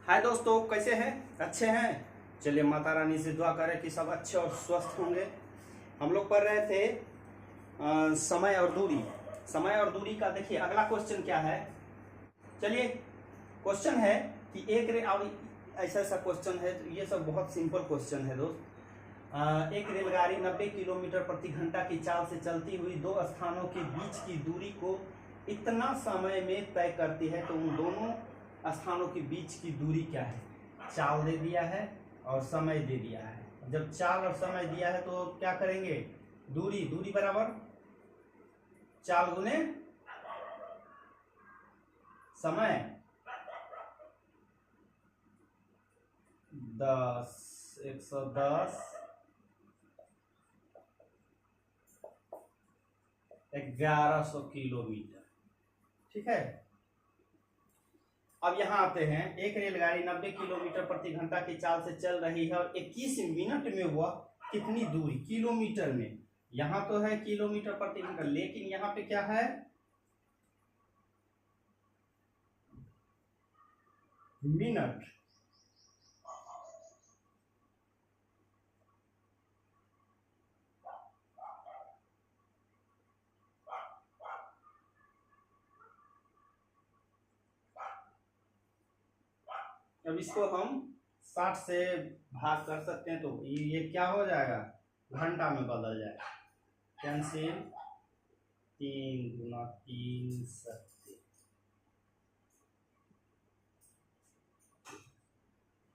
हाय दोस्तों, कैसे हैं? अच्छे हैं। चलिए माता रानी से दुआ करें कि सब अच्छे और स्वस्थ होंगे। हम लोग पढ़ रहे थे समय और दूरी। समय और दूरी का देखिए अगला क्वेश्चन क्या है। चलिए क्वेश्चन है कि अब ऐसा क्वेश्चन है, तो ये सब बहुत सिंपल क्वेश्चन है दोस्त। एक रेलगाड़ी 90 किलोमीटर प्रति घंटा की चाल से चलती हुई दो स्थानों के बीच की दूरी को इतना समय में तय करती है, तो उन दोनों स्थानों के बीच की दूरी क्या है? चाल दे दिया है और समय दे दिया है। जब चाल और समय दिया है तो क्या करेंगे? दूरी बराबर चाल गुने समय। 110 1100 किलोमीटर। ठीक है। अब यहाँ आते हैं। एक रेलगाड़ी 90 किलोमीटर प्रति घंटा की चाल से चल रही है और 21 मिनट में वह कितनी दूरी किलोमीटर में, यहाँ तो है किलोमीटर प्रति घंटा, लेकिन यहाँ पे क्या है? मिनट। अब इसको हम 60 से भाग कर सकते हैं, तो ये क्या हो जाएगा? घंटा में बदल जाएगा। कैंसिल, 3 गुना 3 70,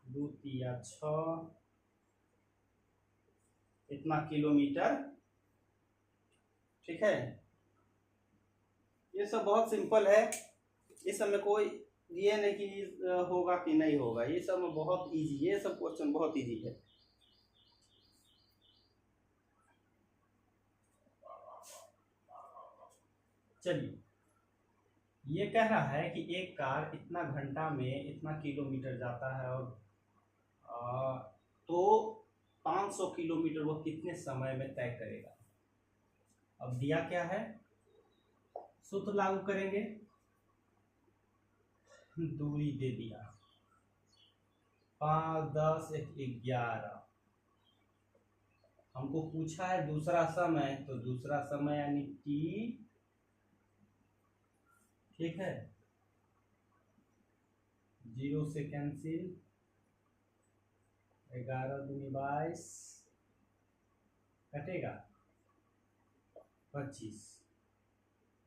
2 तिया 6, इतना किलोमीटर। ठीक है। ये सब बहुत सिंपल है। इस समय कोई ये नहीं कि होगा कि नहीं होगा, ये सब बहुत इजी, ये सब क्वेश्चन बहुत इजी है। चलिए, ये कह रहा है कि एक कार इतना घंटा में इतना किलोमीटर जाता है और तो 500 किलोमीटर वो कितने समय में तय करेगा। अब दिया क्या है? सूत्र लागू करेंगे। दूरी दे दिया 5, 10, 11। हमको पूछा है दूसरा समय, तो दूसरा समय यानी टी। ठीक है। 0 से कैंसिल, 11 दूनी 22, कटेगा 25।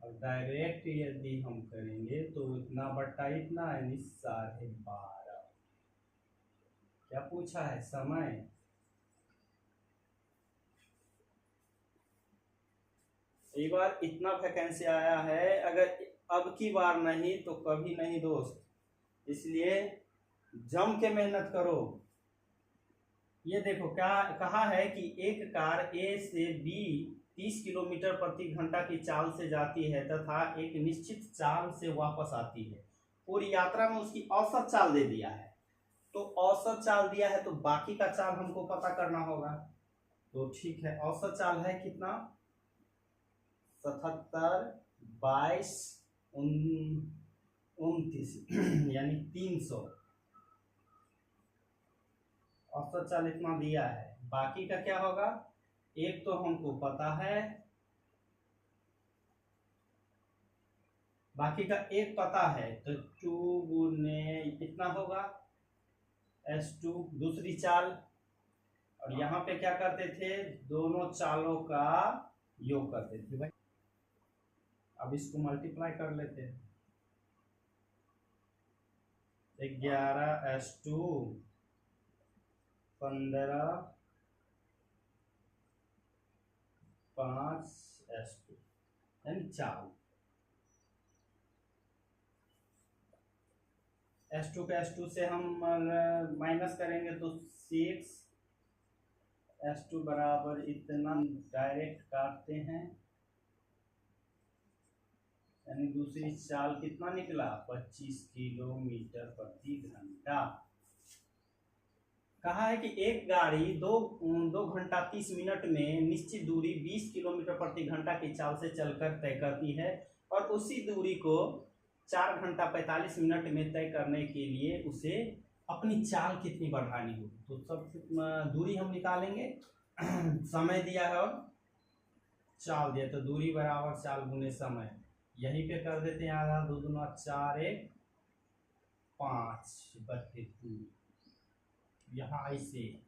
और डायरेक्ट यदि हम करेंगे तो इतना बट्टा इतना यानी 12.5। क्या पूछा है? समय। एक बार इतना वैकेंसी आया है, अगर अब की बार नहीं तो कभी नहीं दोस्त, इसलिए जम के मेहनत करो। ये देखो क्या कहा है कि एक कार ए से बी 30 किलोमीटर प्रति घंटा की चाल से जाती है तथा एक निश्चित चाल से वापस आती है। पूरी यात्रा में उसकी औसत चाल दे दिया है, तो औसत चाल दिया है तो बाकी का चाल हमको पता करना होगा। तो ठीक है, औसत चाल है कितना? 77, 22, 29 यानी 300। औसत चाल इतना दिया है, बाकी का क्या होगा? एक तो हमको पता है, बाकी का एक पता है, तो 2 गुने इतना होगा S2 दूसरी चाल। और यहाँ पे क्या करते थे? दोनों चालों का योग करते थे भाई। अब इसको मल्टीप्लाई कर लेते हैं। 11 S2, 15, 5 S2 यानी 4। S2 का S2 से हम माइनस करेंगे तो 6 S2 बराबर इतना। डायरेक्ट काटते हैं, यानी दूसरी चाल कितना निकला? 25 किलोमीटर प्रति घंटा। कहा है कि एक गाड़ी 2 घंटा 30 मिनट में निश्चित दूरी 20 किलोमीटर प्रति घंटा की चाल से चलकर तय करती है, और उसी दूरी को 4 घंटा 45 मिनट में तय करने के लिए उसे अपनी चाल कितनी बढ़ानी हो, तो सब दूरी हम निकालेंगे। समय दिया है और चाल दिया, तो दूरी बराबर चाल गुने समय। यहीं पे कर देते हैं आधा, 2 दूना 4 1 5 बटे 2। यहाँ ऐसे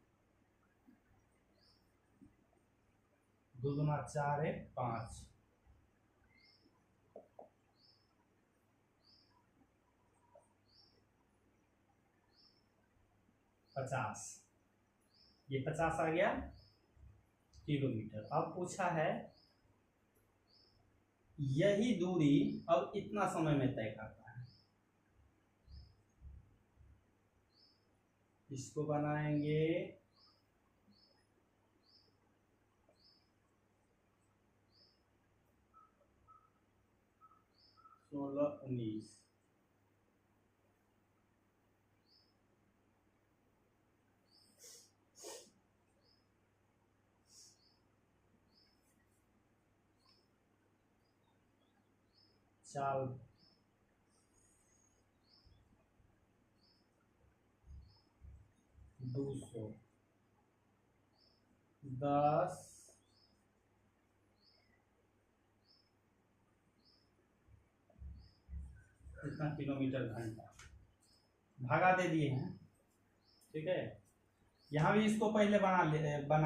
2 दूना 4 1 5। ये 50 आ गया किलोमीटर। अब पूछा है यही दूरी अब इतना समय में तय करता है। इसको बनाएंगे 16 19। चाल 200 10 कितना किलोमीटर घंटा, भागा दे दिए हैं, ठीक है। यहाँ भी इसको पहले बना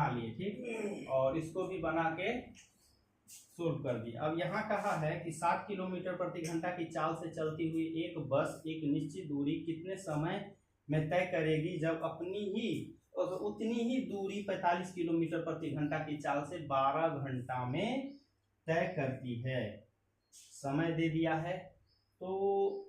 लिए ठीक, और इसको भी बना के सोल्व कर दिए। अब यहाँ कहा है कि 60 किलोमीटर प्रति घंटा की चाल से चलती हुई एक बस एक निश्चित दूरी कितने समय में तय करेगी जब अपनी ही उतनी ही दूरी 45 किलोमीटर प्रति घंटा की चाल से 12 घंटा में तय करती है। समय दे दिया है, तो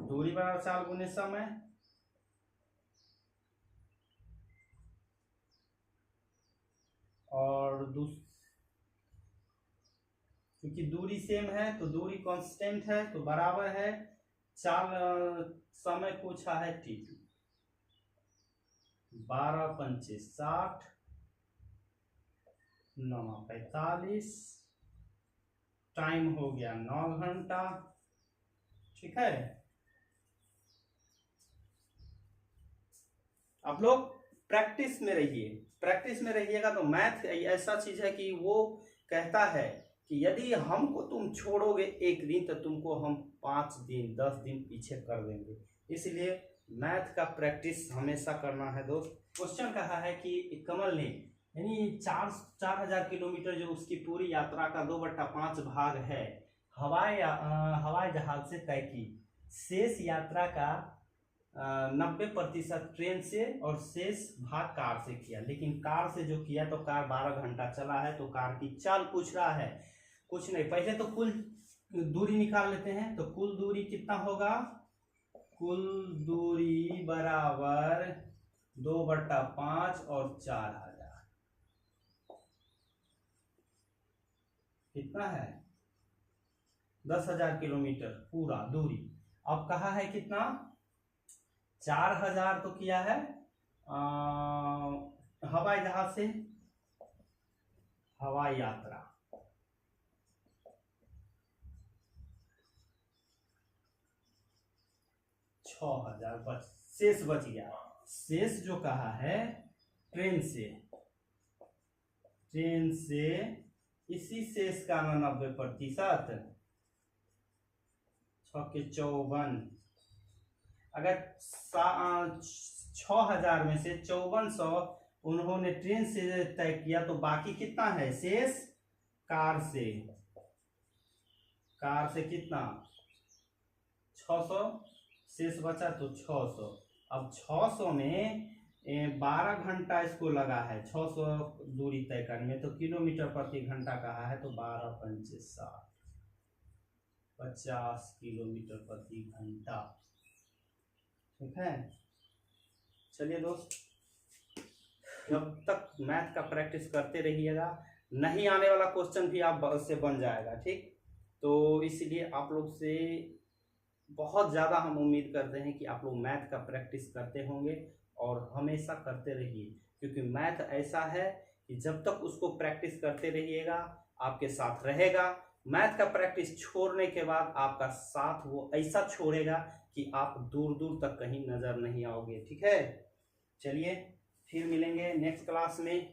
दूरी बराबर चाल गुने समय, और क्योंकि दूरी सेम है तो दूरी कांस्टेंट है तो बराबर है चाल। समय पूछा है t2, 12 पंचे 60 9 45, टाइम हो गया 9 घंटा, ठीक है। आप लोग प्रैक्टिस में रहिए, प्रैक्टिस में रहिएगा तो मैथ ऐसा चीज है कि वो कहता है कि यदि हमको तुम छोड़ोगे एक दिन तो तुमको हम 5 दिन 10 दिन पीछे कर देंगे। इसलिए मैथ का प्रैक्टिस हमेशा करना है दोस्त। क्वेश्चन कहा है कि कमल ने यानी 4000 किलोमीटर जो उसकी पूरी यात्रा का 2/5 भाग है हवाई जहाज से तय की, शेष यात्रा का 90% ट्रेन से और शेष भाग कार से किया। लेकिन कार से जो किया तो कार 12 घंटा चला है, तो कार की चाल पूछ रहा है। कुछ नहीं, पहले तो कुल दूरी निकाल लेते हैं। तो कुल दूरी कितना होगा, कुल दूरी बराबर 2/5 और 4000 कितना है 10,000 किलोमीटर पूरा दूरी। अब कहा है कितना 4000 तो किया है हवाई जहाज से, हवाई यात्रा 6000 शेष बच गया। शेष जो कहा है ट्रेन से इसी शेष का 90%, 6 के 54, अगर 6000 में से 5400 उन्होंने ट्रेन से तय किया तो बाकी कितना है शेष कार से कितना 600 शेष बचा, तो 600। अब 600 में 12 घंटा इसको लगा है 600 दूरी तय करने में, तो किलोमीटर प्रति घंटा कहा है, तो 12 पंचे 60, 50 किलोमीटर प्रति घंटा, ठीक है। चलिए दोस्त, जब तक मैथ का प्रैक्टिस करते रहिएगा, नहीं आने वाला क्वेश्चन भी आप से बन जाएगा, ठीक। तो इसलिए आप लोग से बहुत ज़्यादा हम उम्मीद करते हैं कि आप लोग मैथ का प्रैक्टिस करते होंगे और हमेशा करते रहिए, क्योंकि मैथ ऐसा है कि जब तक उसको प्रैक्टिस करते रहिएगा आपके साथ रहेगा। मैथ का प्रैक्टिस छोड़ने के बाद आपका साथ वो ऐसा छोड़ेगा कि आप दूर दूर तक कहीं नजर नहीं आओगे। ठीक है, चलिए फिर मिलेंगे नेक्स्ट क्लास में।